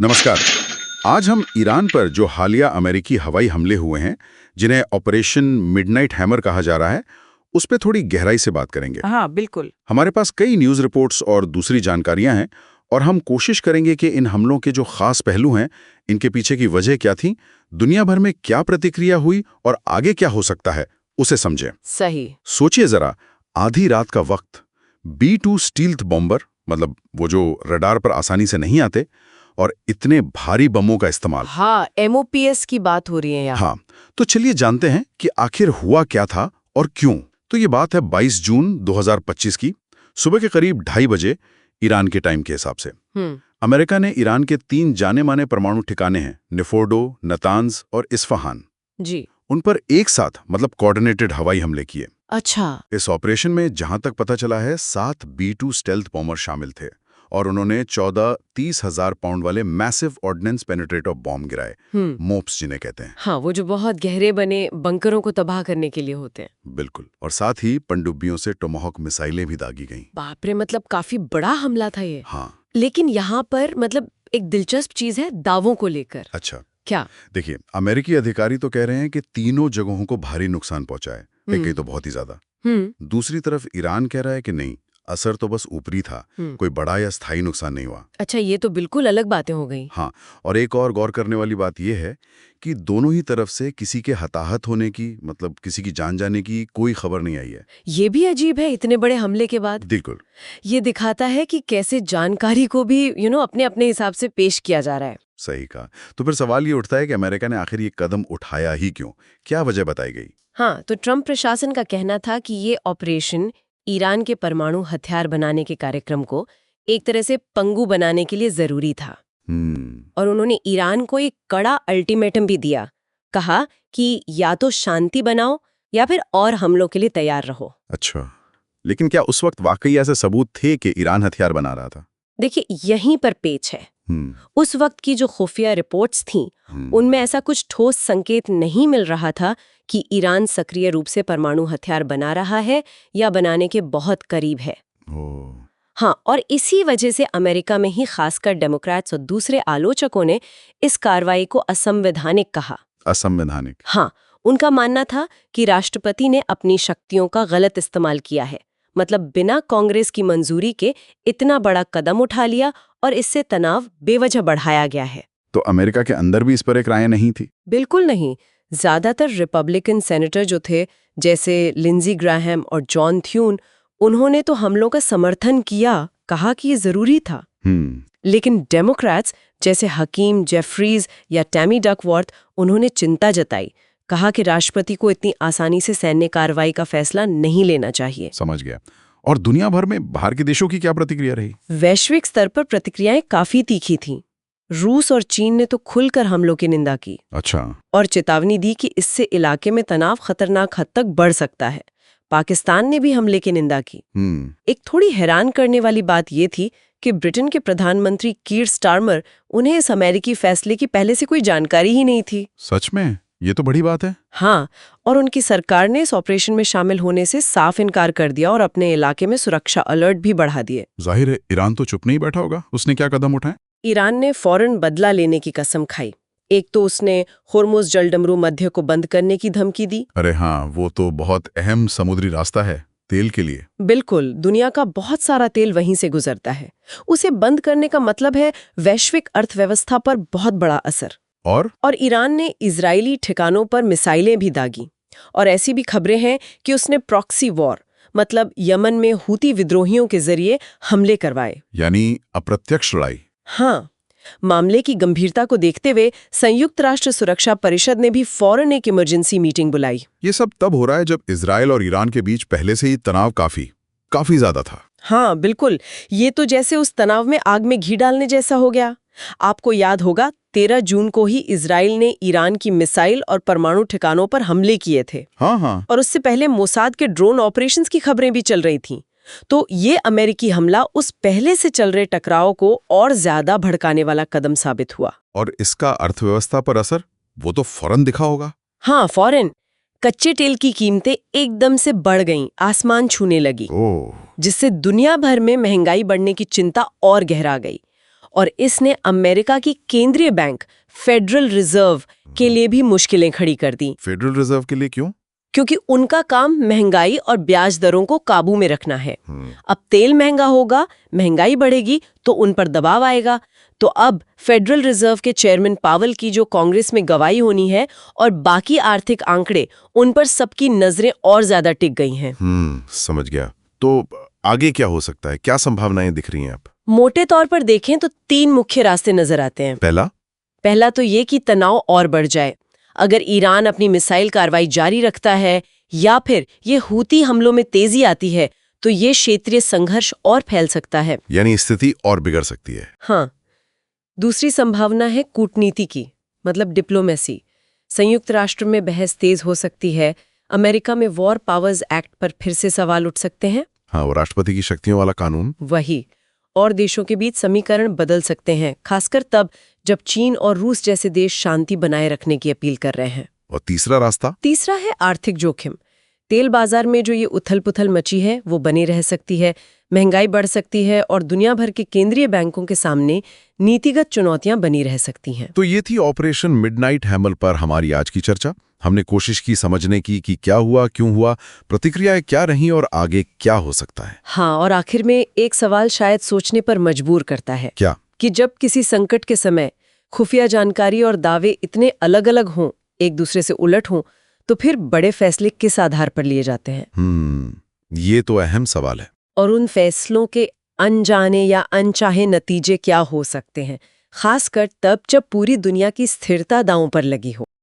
नमस्कार। आज हम ईरान पर जो हालिया अमेरिकी हवाई हमले हुए हैं, जिन्हें ऑपरेशन मिडनाइट हैमर कहा जा रहा है, उस पर थोड़ी गहराई से बात करेंगे। हाँ, बिल्कुल। हमारे पास कई न्यूज़ रिपोर्ट्स और दूसरी जानकारियां हैं, और हम कोशिश करेंगे कि इन हमलों के जो खास पहलू हैं, इनके पीछे की वजह क्या थी, दुनिया भर में क्या प्रतिक्रिया हुई और आगे क्या हो सकता है, उसे समझें। सही। सोचिए जरा, आधी रात का वक्त, B-2 स्टील्थ बॉम्बर, मतलब वो जो रडार पर आसानी से नहीं आते, और इतने भारी बमों का इस्तेमाल। हाँ, MOPS की बात हो रही है यहाँ। हाँ, तो चलिए जानते हैं कि आखिर हुआ क्या था और क्यों। तो ये बात है 22 जून 2025 की, सुबह के करीब 2:30 बजे ईरान के टाइम के हिसाब से। अमेरिका ने ईरान के 3 जाने-माने परमाणु ठिकाने हैं, निफोर्डो, नतांज और इस्फहान, जी। उन पर एक साथ मतलब कोऑर्डिनेटेड हवाई हमले किए। अच्छा। इस ऑपरेशन में जहां तक पता चला है 7 B-2 स्टेल्थ बॉम्बर शामिल थे, और उन्होंने 14-30,000 पाउंड वाले मैसिव ऑर्डिनेंस पेनिट्रेटर बॉम्ब गिराए, मोप्स जिन्हें कहते हैं। हाँ, वो जो बहुत गहरे बने बंकरों को तबाह करने के लिए होते हैं। बिल्कुल। और साथ ही पनडुब्बियों से टोमाहॉक मिसाइलें भी दागी गईं। बाप रे, मतलब काफी बड़ा हमला था ये। हाँ। लेकिन यहाँ पर मतलब एक दिलचस्प चीज है दावों को लेकर। अच्छा, क्या? देखिए, अमेरिकी अधिकारी तो कह रहे हैं कि तीनों जगहों को भारी नुकसान पहुंचा है, कई तो बहुत ही ज्यादा। दूसरी तरफ ईरान कह रहा है कि नहीं, असर तो बस ऊपरी था, कोई बड़ा या स्थायी नुकसान नहीं हुआ। अच्छा, ये तो बिल्कुल अलग बातें हो गई। हाँ, और एक और गौर करने वाली बात यह है कि दोनों ही तरफ से किसी के हताहत होने की, मतलब किसी की जान जाने की कोई खबर नहीं आई है। ये भी अजीब है, इतने बड़े हमले के बाद। बिल्कुल। ये दिखाता है कि कैसे जानकारी को भी अपने अपने हिसाब से पेश किया जा रहा है। सही कहा। तो फिर सवाल ये उठता है कि अमेरिका ने आखिर ये कदम उठाया ही क्यों? क्या वजह बताई गई? हाँ, तो ट्रंप प्रशासन का कहना था कि ये ऑपरेशन ईरान के परमाणु हथियार बनाने के कार्यक्रम को एक तरह से पंगु बनाने के लिए जरूरी था। और उन्होंने ईरान को एक कड़ा अल्टीमेटम भी दिया। कहा कि या तो शांति बनाओ या फिर और हमलों के लिए तैयार रहो। अच्छा, लेकिन क्या उस वक्त वाकई ऐसे सबूत थे कि ईरान हथियार बना रहा था? देखिए, यहीं पर पेच है। उस वक्त की जो खुफिया रिपोर्ट्स थीं, उनमें ऐसा कुछ ठोस संकेत नहीं मिल रहा था कि ईरान सक्रिय रूप से परमाणु हथियार बना रहा है या बनाने के बहुत करीब है। हाँ, और इसी वजह से अमेरिका में ही खासकर डेमोक्रेट्स और दूसरे आलोचकों ने इस कार्रवाई को असंवैधानिक कहा। असंवैधानिक? हाँ, उनका मानना था कि राष्ट्रपति ने अपनी शक्तियों का गलत इस्तेमाल किया है, मतलब बिना कांग्रेस की मंजूरी के इतना बड़ा कदम उठा लिया और इससे तनाव बेवजह बढ़ाया गया है। तो अमेरिका के अंदर भी इस पर एक राय नहीं थी? बिल्कुल नहीं। ज्यादातर रिपब्लिकन सेनेटर जो थे, जैसे लिंजी ग्राहम और जॉन थ्यून, उन्होंने तो हमलों का समर्थन किया, कहा कि ये जरूरी था। लेकिन डेमोक्रेट्स जैसे हकीम जेफरीज या टैमी डकवर्थ, उन्होंने चिंता जताई, कहा कि राष्ट्रपति को इतनी आसानी से सैन्य कार्रवाई का फैसला नहीं लेना चाहिए। समझ गया। और दुनिया भर में बाहर के देशों की क्या प्रतिक्रिया रही? वैश्विक स्तर पर प्रतिक्रियाएं काफी तीखी थीं। रूस और चीन ने तो खुलकर हमलों की निंदा की। अच्छा। और चेतावनी दी कि इससे इलाके में तनाव खतरनाक हद तक बढ़ सकता है। पाकिस्तान ने भी हमले की निंदा की। एक थोड़ी हैरान करने वाली बात ये थी कि ब्रिटेन के प्रधानमंत्री कीर स्टारमर, उन्हें इस अमेरिकी फैसले की पहले से कोई जानकारी ही नहीं थी। सच में? ये तो बड़ी बात है। हाँ, और उनकी सरकार ने इस ऑपरेशन में शामिल होने से साफ इनकार कर दिया और अपने इलाके में सुरक्षा अलर्ट भी बढ़ा दिए। जाहिर है ईरान तो चुप नहीं बैठा होगा। उसने क्या कदम उठाए? ईरान ने फौरन बदला लेने की कसम खाई। एक तो उसने होर्मुज जलडमरू मध्य को बंद करने की धमकी दी। अरे हाँ, वो तो बहुत अहम समुद्री रास्ता है तेल के लिए। बिल्कुल, दुनिया का बहुत सारा तेल वहीं से गुजरता है। उसे बंद करने का मतलब है वैश्विक अर्थव्यवस्था पर बहुत बड़ा असर। और ईरान ने इजरायली ठिकानों पर मिसाइलें भी दागी। और ऐसी भी खबरें हैं कि उसने प्रॉक्सी वॉर, मतलब यमन में हूती विद्रोहियों के जरिए हमले करवाए, यानी अप्रत्यक्ष लड़ाई। हाँ, मामले की गंभीरता को देखते हुए संयुक्त राष्ट्र सुरक्षा परिषद ने भी फौरन एक इमरजेंसी मीटिंग बुलाई। ये सब तब हो रहा है जब इजराइल और ईरान के बीच पहले से ही तनाव काफी ज्यादा था। हाँ, बिल्कुल। ये तो जैसे उस तनाव में आग में घी डालने जैसा हो गया। आपको याद होगा, 13 जून को ही इजराइल ने ईरान की मिसाइल और परमाणु ठिकानों पर हमले किए थे। हाँ। और उससे पहले मोसाद के ड्रोन ऑपरेशंस की खबरें भी चल रही थीं। तो ये अमेरिकी हमला उस पहले से चल रहे टकराव को और ज्यादा भड़काने वाला कदम साबित हुआ। और इसका अर्थव्यवस्था पर असर वो तो फौरन दिखा होगा। हाँ, फौरन। कच्चे तेल की कीमतें एकदम से बढ़ गईं, आसमान छूने लगी, जिससे दुनिया भर में महंगाई बढ़ने की चिंता और गहरा गई। और इसने अमेरिका की केंद्रीय बैंक फेडरल रिजर्व के लिए भी मुश्किलें खड़ी कर दी। फेडरल रिजर्व के लिए क्यों? क्योंकि उनका काम महंगाई और ब्याज दरों को काबू में रखना है। अब तेल महंगा होगा, महंगाई बढ़ेगी तो उन पर दबाव आएगा। तो अब फेडरल रिजर्व के चेयरमैन पावेल की जो कांग्रेस में गवाही होनी है और बाकी आर्थिक आंकड़े, उन पर सबकी नजरें और ज्यादा टिक गई हैं। समझ गया। तो आगे क्या हो सकता है? क्या संभावनाएं दिख रही हैं अब? मोटे तौर पर देखें तो 3 मुख्य रास्ते नजर आते हैं। पहला तो ये कि तनाव और बढ़ जाए। अगर ईरान अपनी मिसाइल कार्रवाई जारी रखता है या फिर ये हूती हमलों में तेजी आती है तो ये क्षेत्रीय संघर्ष और फैल सकता है, यानी स्थिति और बिगड़ सकती है। हाँ। दूसरी संभावना है कूटनीति की, मतलब डिप्लोमेसी। संयुक्त राष्ट्र में बहस तेज हो सकती है। अमेरिका में वॉर पावर्स एक्ट पर फिर से सवाल उठ सकते हैं। हाँ, वो राष्ट्रपति की शक्तियों वाला कानून। वही। और देशों के बीच समीकरण बदल सकते हैं, खासकर तब जब चीन और रूस जैसे देश शांति बनाए रखने की अपील कर रहे हैं। और तीसरा रास्ता? तीसरा है आर्थिक जोखिम। तेल बाजार में जो ये उथल-पुथल मची है वो बनी रह सकती है, महंगाई बढ़ सकती है और दुनिया भर के केंद्रीय बैंकों के सामने नीतिगत चुनौतियां बनी रह सकती हैं। तो ये थी ऑपरेशन मिडनाइट हैमर पर हमारी आज की चर्चा। हमने कोशिश की समझने की कि क्या हुआ, क्यों हुआ, प्रतिक्रियाएं क्या रहीं और आगे क्या हो सकता है। हाँ, और आखिर में एक सवाल शायद सोचने पर मजबूर करता है। क्या? कि जब किसी संकट के समय खुफिया जानकारी और दावे इतने अलग-अलग हों, एक दूसरे से उलट हों, तो फिर बड़े फैसले किस आधार पर लिए जाते हैं? ये तो अहम सवाल है। और उन फैसलों के अनजाने या अनचाहे नतीजे क्या हो सकते हैं, खासकर तब जब पूरी दुनिया की स्थिरता दांव पर लगी हो।